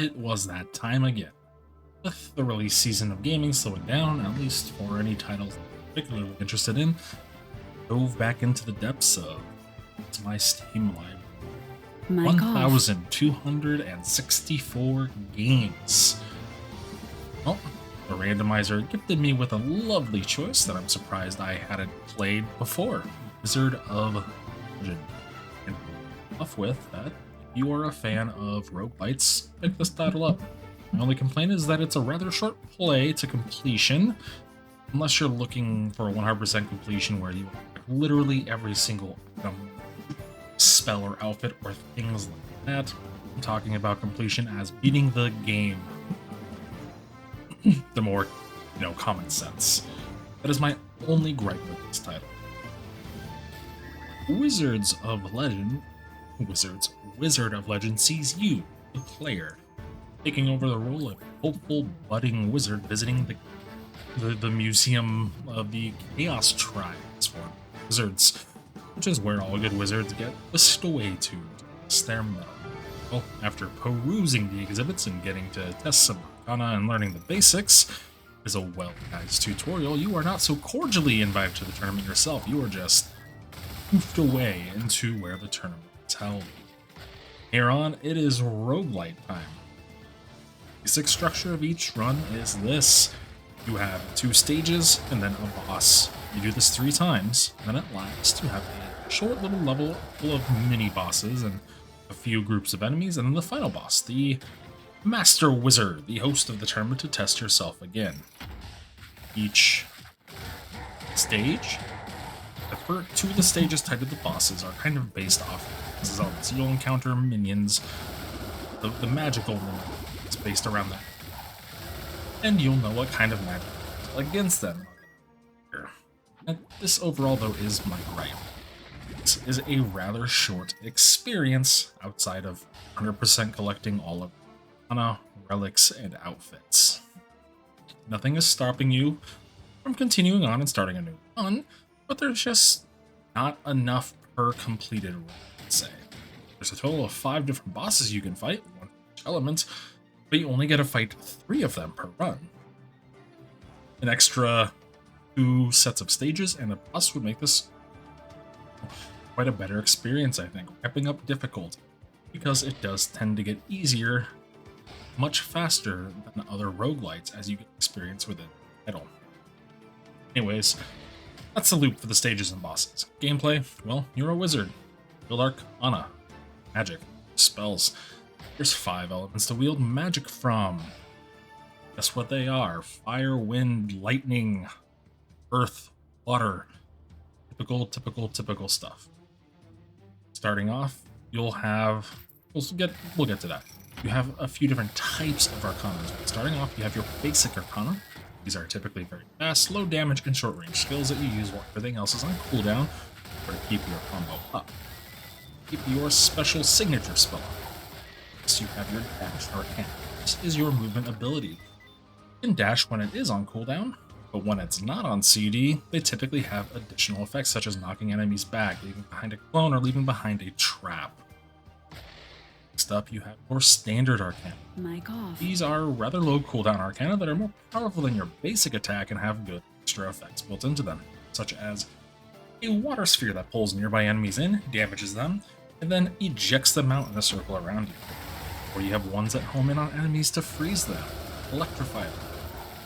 It was that time again. With the release season of gaming slowing down, at least for any titles I'm particularly interested in, dove back into the depths of my Steam library. My God. 1,264 games. Well, the randomizer gifted me with a lovely choice that I'm surprised I hadn't played before, Wizard of Legend. And off with that, if you are a fan of roguelites, pick this title up. My only complaint is that it's a rather short play to completion, unless you're looking for a 100% completion where you have literally every single spell or outfit or things like that. I'm talking about completion as beating the game. The more, common sense. That is my only gripe with this title. Wizard of Legend sees you, the player, taking over the role of a hopeful budding wizard visiting the museum of the Chaos Tribes for wizards, which is where all good wizards get whisked away to test their mettle. Well, after perusing the exhibits and getting to test some arcana and learning the basics, is a well-guided tutorial, you are not so cordially invited to the tournament yourself. You are just poofed away into where the tournament is held. Here on, it is roguelite time. The basic structure of each run is this. You have 2 stages and then a boss. You do this 3 times, then at last you have a short little level full of mini bosses and a few groups of enemies, and then the final boss, the Master Wizard, the host of the tournament, to test yourself again. Each stage, for 2 of the stages tied to the bosses, are kind of based off zones. So you'll encounter minions, the magical minions, is based around that. And you'll know what kind of magic against them. And this overall, though, is my gripe. This is a rather short experience outside of 100% collecting all of mana, relics, and outfits. Nothing is stopping you from continuing on and starting a new run, but there's just not enough per completed run, I'd say. There's a total of 5 different bosses you can fight, 1 for each element, but you only get to fight 3 of them per run. An extra 2 sets of stages and a boss would make this quite a better experience, I think, ramping up difficulty, because it does tend to get easier much faster than other roguelites as you get experience within the title. Anyways, that's the loop for the stages and bosses. Gameplay, well, you're a wizard. Wield arcana, magic, spells. There's 5 elements to wield magic from. Guess what they are? Fire, wind, lightning, earth, water. Typical stuff. Starting off, you'll have... We'll get to that. You have a few different types of arcana. Starting off, you have your basic arcana. These are typically very fast, low damage, and short range skills that you use while everything else is on cooldown or to keep your combo up. Keep your special signature spell up. Next, you have your dash arcana. This is your movement ability. You can dash when it is on cooldown, but when it's not on CD, they typically have additional effects such as knocking enemies back, leaving behind a clone, or leaving behind a trap. Next up, you have your standard arcana. My God. These are rather low cooldown arcana that are more powerful than your basic attack and have good extra effects built into them, such as a water sphere that pulls nearby enemies in, damages them, and then ejects them out in a circle around you. Or you have ones that home in on enemies to freeze them, electrify them,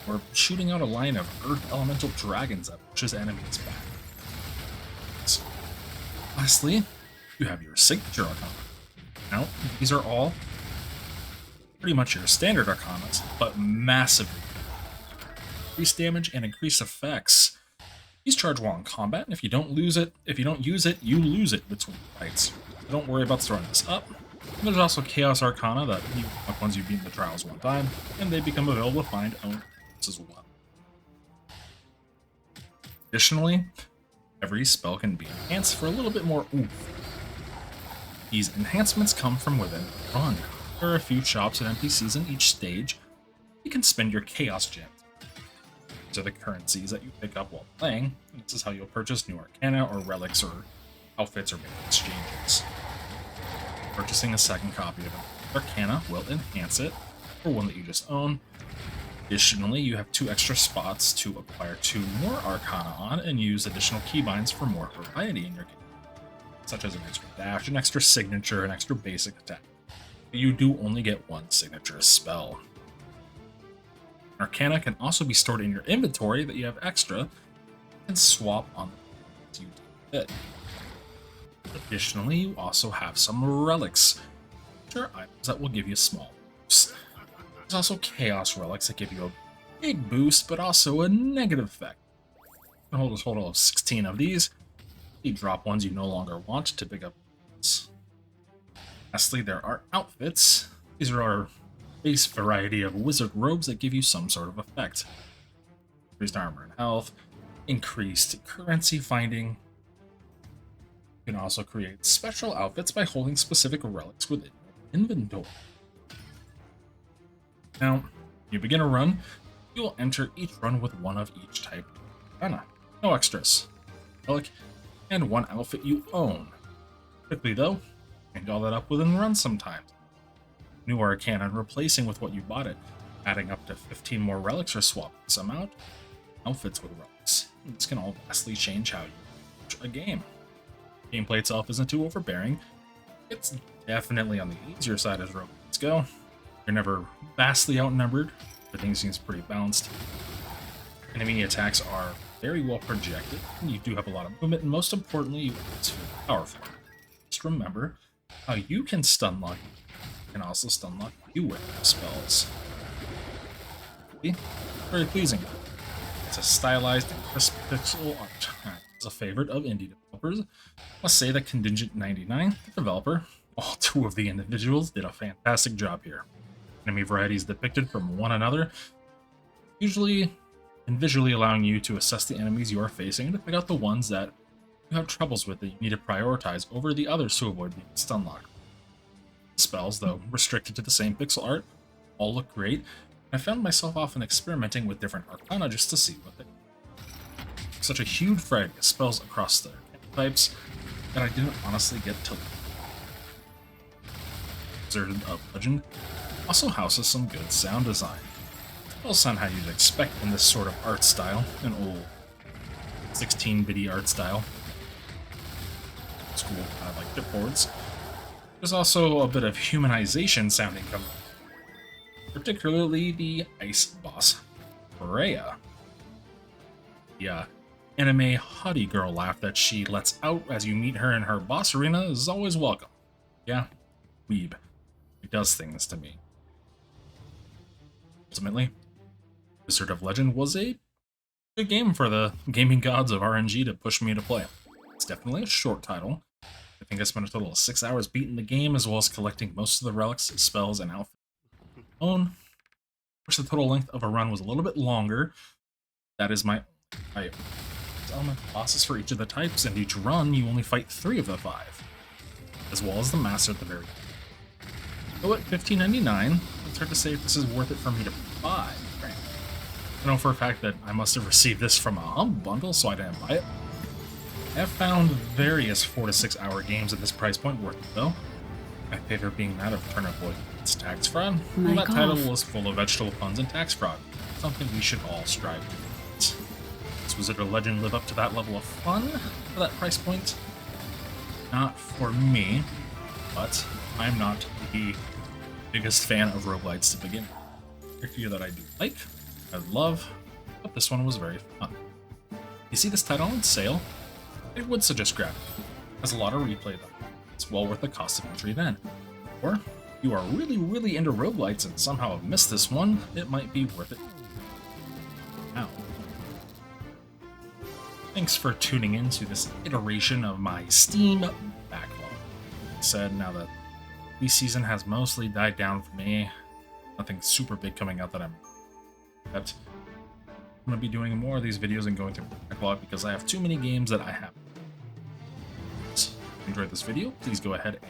or shooting out a line of earth elemental dragons that pushes enemies back. So, lastly, you have your signature arcana. Now, these are all pretty much your standard arcanas, but massively increase damage and increase effects. These charge while in combat, and if you don't use it, you lose it between fights. So don't worry about throwing this up. And there's also Chaos Arcana that you unlock once you've beaten the trials 1 time, and they become available to find own as well. Additionally, every spell can be enhanced for a little bit more oomph. These enhancements come from within the run. There are a few shops and NPCs in each stage. You can spend your Chaos Gems to the currencies that you pick up while playing. And this is how you'll purchase new arcana or relics or outfits or make exchanges. Purchasing a second copy of it Arcana will enhance it, or one that you just own. Additionally, you have 2 extra spots to acquire 2 more Arcana on and use additional keybinds for more variety in your game, such as an extra dash, an extra signature, an extra basic attack. But you do only get 1 signature spell. Arcana can also be stored in your inventory that you have extra and swap on the you fit. Additionally, you also have some relics, which are items that will give you a small boost. There's also chaos relics that give you a big boost, but also a negative effect. You can hold a total of 16 of these. You drop ones you no longer want to pick up. Lastly, there are outfits. These are our base variety of wizard robes that give you some sort of effect. Increased armor and health, increased currency finding. You can also create special outfits by holding specific relics within your inventory. Now, when you begin a run, you will enter each run with 1 of each type of Arcana. No extras. Relic, and 1 outfit you own. Quickly though, you can all that up within runs sometimes. New Arcana replacing with what you bought it, adding up to 15 more relics or swapping some out. Outfits with relics. This can all vastly change how you approach a game. Gameplay itself isn't too overbearing. It's definitely on the easier side as roguelites go. You're never vastly outnumbered. Everything seems pretty balanced. Enemy attacks are very well projected. You do have a lot of movement, and most importantly, it's powerful. Just remember how you can stun lock. You can also stun lock you with spells. Very pleasing. It's a stylized and crisp pixel art. It's a favorite of indie developers. Must say that Contingent 99, the developer, all 2 of the individuals did a fantastic job here. Enemy varieties depicted from one another, usually and visually allowing you to assess the enemies you are facing and to pick out the ones that you have troubles with that you need to prioritize over the others to avoid being stun locked. Spells, though restricted to the same pixel art, all look great. I found myself often experimenting with different Arcana just to see what they do. Such a huge variety of spells across the types that I didn't honestly get to. Wizard of Legend also houses some good sound design. Spells sound how you'd expect in this sort of art style, an old 16-bitty art style. School kind of like chipboards. There's also a bit of humanization sounding coming, particularly the ice boss, Freya. The anime hottie girl laugh that she lets out as you meet her in her boss arena is always welcome. Yeah, weeb. It does things to me. Ultimately, Wizard of Legend was a good game for the gaming gods of RNG to push me to play. It's definitely a short title. I think I spent a total of 6 hours beating the game, as well as collecting most of the relics, spells, and outfits I own. Of course, the total length of a run was a little bit longer. That is my type. There's elemental bosses for each of the types, and each run you only fight 3 of the 5, as well as the master at the very end. So at $15.99, it's hard to say if this is worth it for me to buy. I know for a fact that I must have received this from a Humble Bundle, so I didn't buy it. I have found various 4 to 6 hour games at this price point worth it, though. My favorite being that of Turn Avoidance Tax Fraud. Well, that title was full of vegetable puns and tax fraud, something we should all strive to. Does Wizard of Legend live up to that level of fun for that price point? Not for me, but I'm not the biggest fan of roguelites to begin with. A few that I do like, I love, but this one was very fun. You see this title on sale? I would suggest grabbing it. It has a lot of replay though. It's well worth the cost of entry then. Or, if you are really into roguelites and somehow have missed this one, it might be worth it now. Thanks for tuning in to this iteration of my Steam backlog. Like said, now that this season has mostly died down for me, nothing super big coming out that I'm going to be doing more of these videos and going through the backlog because I have too many games that I have. So, if you enjoyed this video, please go ahead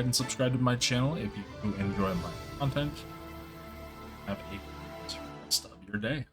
and subscribe to my channel if you enjoy my content. Have a good rest of your day.